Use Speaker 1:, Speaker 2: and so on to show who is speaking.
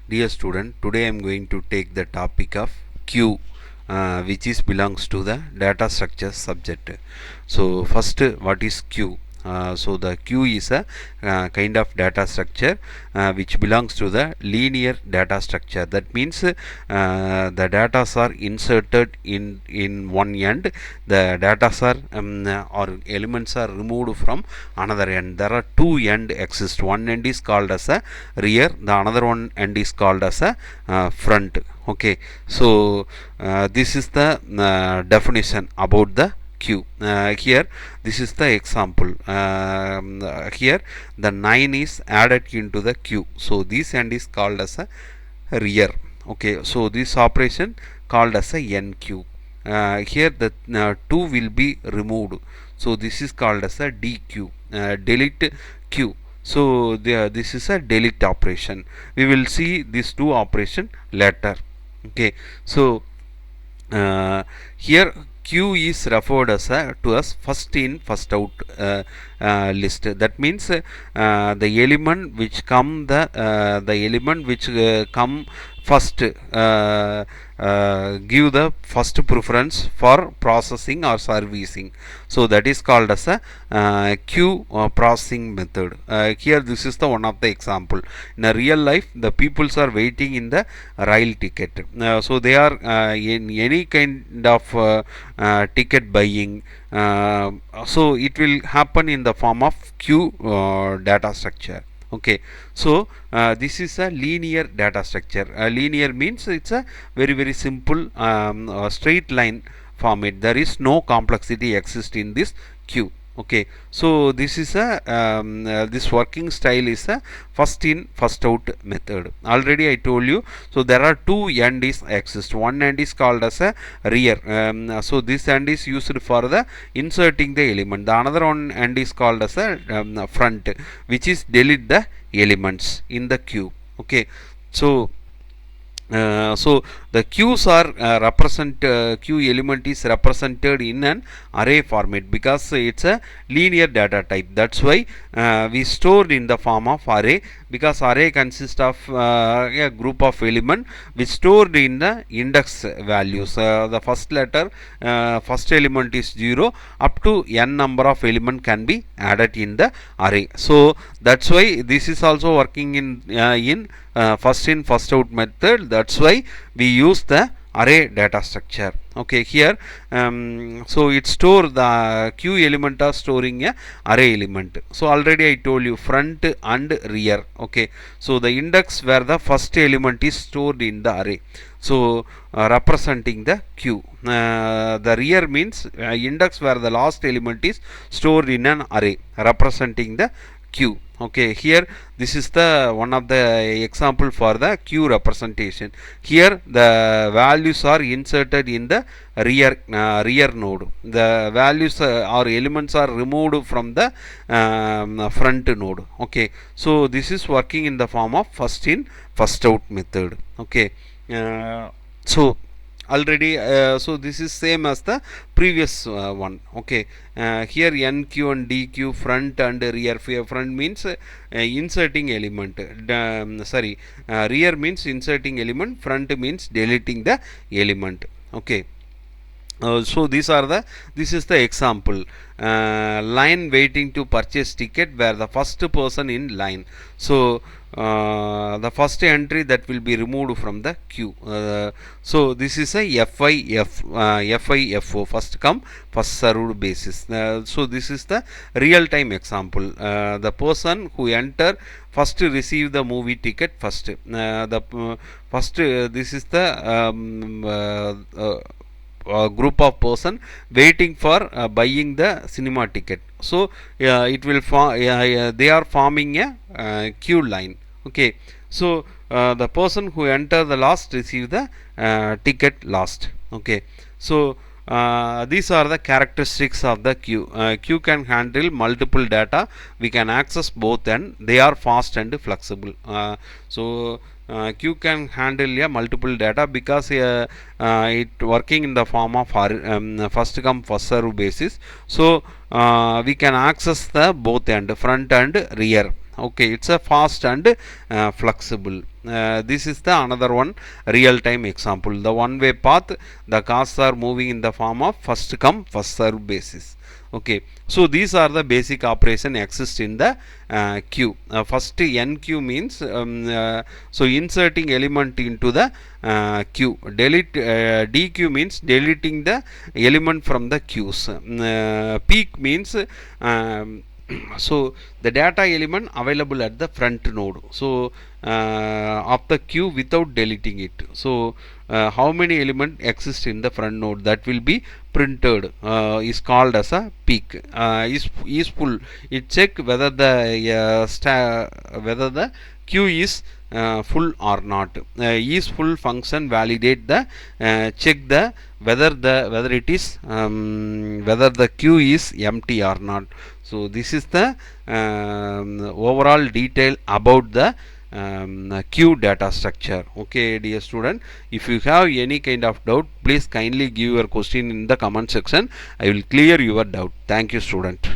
Speaker 1: Dear student, today I am going to take the topic of queue, which is belongs to the data structure subject. So first, what is queue? So the queue is a kind of data structure which belongs to the linear data structure. That means the data are inserted in one end, the data are or elements are removed from another end. There are two end exist. One end is called as a rear, the another one end is called as a front. Okay, so this is the definition about the queue. Here this is the example. Here the 9 is added into the queue, so this end is called as a rear. Okay, so this operation called as a NQ. Here the 2 will be removed, so this is called as a DQ, delete Q. So this is a delete operation. We will see these two operation later. Okay, so here Q is referred as to as first in first out list. That means the element which come first give the first preference for processing or servicing. So that is called as a queue processing method. Here this is the one of the example. In a real life, the peoples are waiting in the rail ticket. So they are in any kind of ticket buying. So it will happen in the form of queue data structure. Okay, so this is a linear data structure. Linear means it's a very simple straight line format. There is no complexity exist in this queue. Okay, so this is a this working style is a first in first out method. Already I told you. So there are two end is exist. One end is called as a rear. So this end is used for the inserting the element. The another one end is called as a front, which is delete the elements in the queue. Okay, so so the queues are queue element is represented in an array format because it's a linear data type. That's why we stored in the form of array, because array consists of a group of element which stored in the index values. The first letter first element is 0 up to n number of element can be added in the array. So that's why this is also working in first in first out method. That's why we use the array data structure. Okay, here so it store the queue element are storing a array element. So already I told you front and rear. Okay, so the index where the first element is stored in the array, so representing the queue. The rear means index where the last element is stored in an array, representing the queue. Okay, here this is the one of the example for the queue representation. Here the values are inserted in the rear node. The values or elements are removed from the front node. Okay, so this is working in the form of first in first out method. Okay, so already so this is same as the previous one. Okay, here NQ and DQ, front and rear. Front means inserting element, rear means inserting element, front means deleting the element. Okay, so this is the example. Line waiting to purchase ticket where the first person in line. So the first entry that will be removed from the queue. So this is a FIFO, first come first served basis. So this is the real time example. The person who enter first receive the movie ticket first. This is the group of person waiting for buying the cinema ticket. So it will they are forming a queue line. Okay, so the person who enter the last receive the ticket last. Okay, so these are the characteristics of the queue. Queue can handle multiple data. We can access both, and they are fast and flexible. So queue can handle multiple data because it working in the form of first come first serve basis. So we can access the both end, front and rear. Okay, it's a fast and flexible. This is the another one real time example. The one way path, the cars are moving in the form of first come first serve basis. Okay, so these are the basic operation exist in the queue. First NQ means so inserting element into the queue. Delete DQ means deleting the element from the queues. Peak means so the data element available at the front node, so of the queue without deleting it. So how many element exist in the front node that will be printed is called as a peak. Is full, it check whether the whether the queue is full or not. Is full function validate the check the whether it is whether the queue is empty or not. So this is the overall detail about the queue data structure. Okay, dear student, if you have any kind of doubt, please kindly give your question in the comment section. I will clear your doubt. Thank you, student.